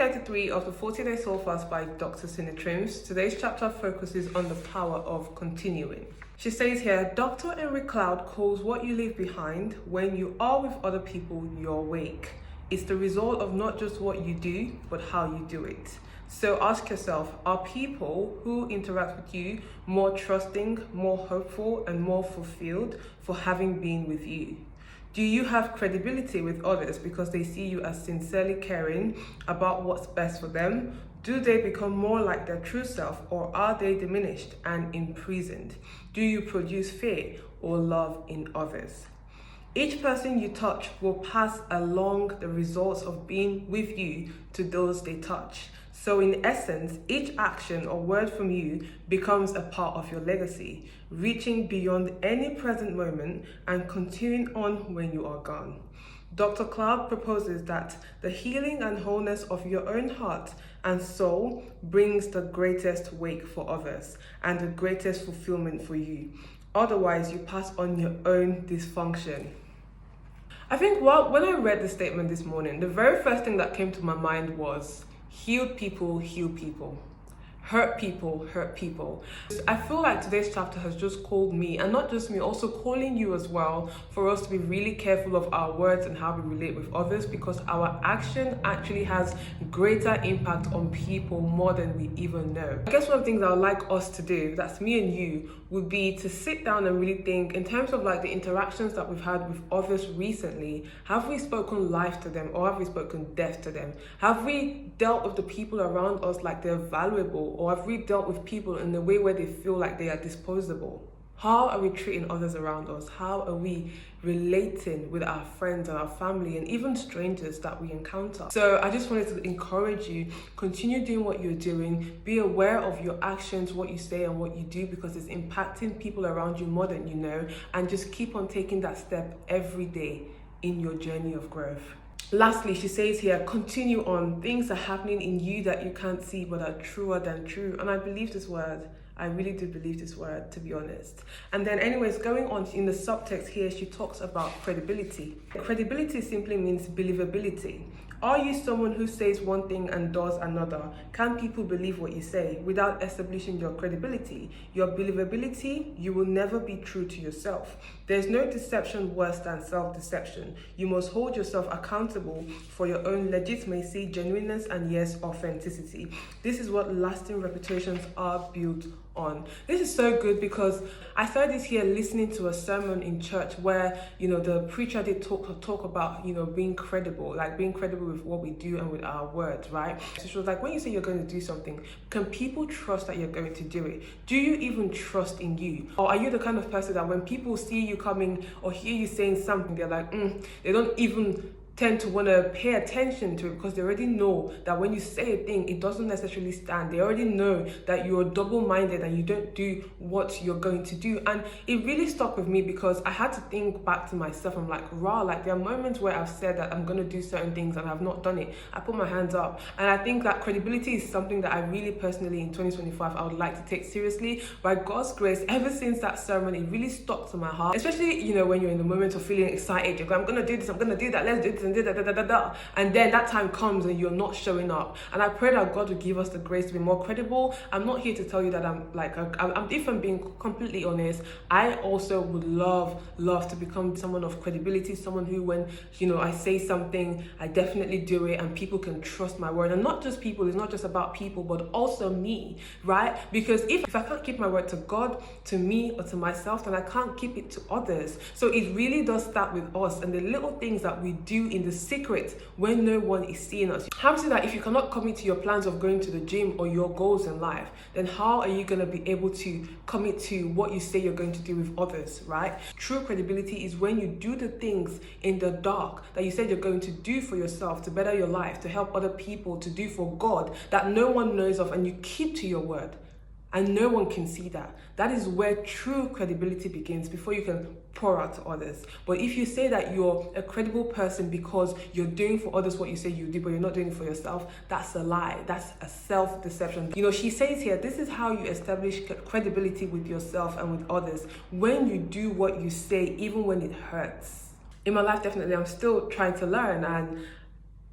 33 of the 40-Day Soul Fast by Dr. Sina Trims. Today's chapter focuses on the power of continuing. She says here, Dr. Henry Cloud calls what you leave behind when you are with other people your wake. It's the result of not just what you do, but how you do it. So ask yourself, are people who interact with you more trusting, more hopeful, and more fulfilled for having been with you? Do you have credibility with others because they see you as sincerely caring about what's best for them? Do they become more like their true self, or are they diminished and imprisoned? Do you produce fear or love in others? Each person you touch will pass along the results of being with you to those they touch. So in essence, each action or word from you becomes a part of your legacy, reaching beyond any present moment and continuing on when you are gone. Dr. Cloud proposes that the healing and wholeness of your own heart and soul brings the greatest wake for others and the greatest fulfillment for you. Otherwise, you pass on your own dysfunction. I think when I read the statement this morning, the very first thing that came to my mind was healed people heal people. Hurt people hurt people. I feel like today's chapter has just called me, and not just me, also calling you as well, for us to be really careful of our words and how we relate with others, because our action actually has greater impact on people more than we even know. I guess one of the things I would like us to do, that's me and you, would be to sit down and really think in terms of like the interactions that we've had with others recently. Have we spoken life to them, or have we spoken death to them? Have we dealt with the people around us like they're valuable, or have we dealt with people in a way where they feel like they are disposable? How are we treating others around us? How are we relating with our friends and our family and even strangers that we encounter? So I just wanted to encourage you, continue doing what you're doing, be aware of your actions, what you say and what you do, because it's impacting people around you more than you know, and just keep on taking that step every day in your journey of growth. Lastly, she says here, continue on. Things are happening in you that you can't see but are truer than true. And I believe this word. I really do believe this word, to be honest. And then anyways, going on in the subtext here, she talks about credibility. Credibility simply means believability. Are you someone who says one thing and does another? Can people believe what you say without establishing your credibility, your believability? You will never be true to yourself. There's no deception worse than self-deception. You must hold yourself accountable for your own legitimacy, genuineness, and yes, authenticity. This is what lasting reputations are built on. This is so good because I started this here listening to a sermon in church where, the preacher did talk about, being credible, like being credible with what we do and with our words, right? So she was like, when you say you're going to do something, can people trust that you're going to do it? Do you even trust in you? Or are you the kind of person that when people see you coming or hear you saying something, they're like, they don't even tend to want to pay attention to it, because they already know that when you say a thing, it doesn't necessarily stand. They already know that you're double-minded and you don't do what you're going to do. And it really stuck with me because I had to think back to myself. I'm like, there are moments where I've said that I'm going to do certain things and I've not done it. I put my hands up. And I think that credibility is something that I really personally in 2025, I would like to take seriously. By God's grace, ever since that sermon, it really stuck to my heart. Especially, when you're in the moment of feeling excited, you're going, I'm going to do this, I'm going to do that, let's do this. And then that time comes and you're not showing up. And I pray that God will give us the grace to be more credible. I'm not here to tell you that if I'm being completely honest, I also would love to become someone of credibility, someone who, when I say something, I definitely do it and people can trust my word. And not just people, it's not just about people, but also me, right? Because if I can't keep my word to God, to me, or to myself, then I can't keep it to others. So it really does start with us and the little things that we do in the secret when no one is seeing us. How is it that if you cannot commit to your plans of going to the gym or your goals in life, then how are you going to be able to commit to what you say you're going to do with others, right? True credibility is when you do the things in the dark that you said you're going to do for yourself, to better your life, to help other people, to do for God, that no one knows of, and you keep to your word. And no one can see that. That is where true credibility begins before you can pour out to others. But if you say that you're a credible person because you're doing for others what you say you do, but you're not doing it for yourself, that's a lie. That's a self-deception. She says here, this is how you establish credibility with yourself and with others. When you do what you say, even when it hurts. In my life, definitely, I'm still trying to learn, and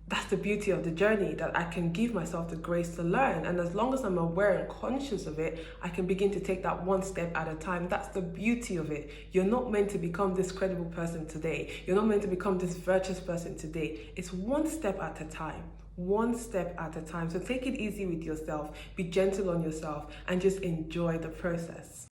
That's the beauty of the journey, that I can give myself the grace to learn. And as long as I'm aware and conscious of it, I can begin to take that one step at a time. That's the beauty of it. You're not meant to become this credible person today. You're not meant to become this virtuous person today. It's one step at a time. One step at a time. So take it easy with yourself, be gentle on yourself, and just enjoy the process.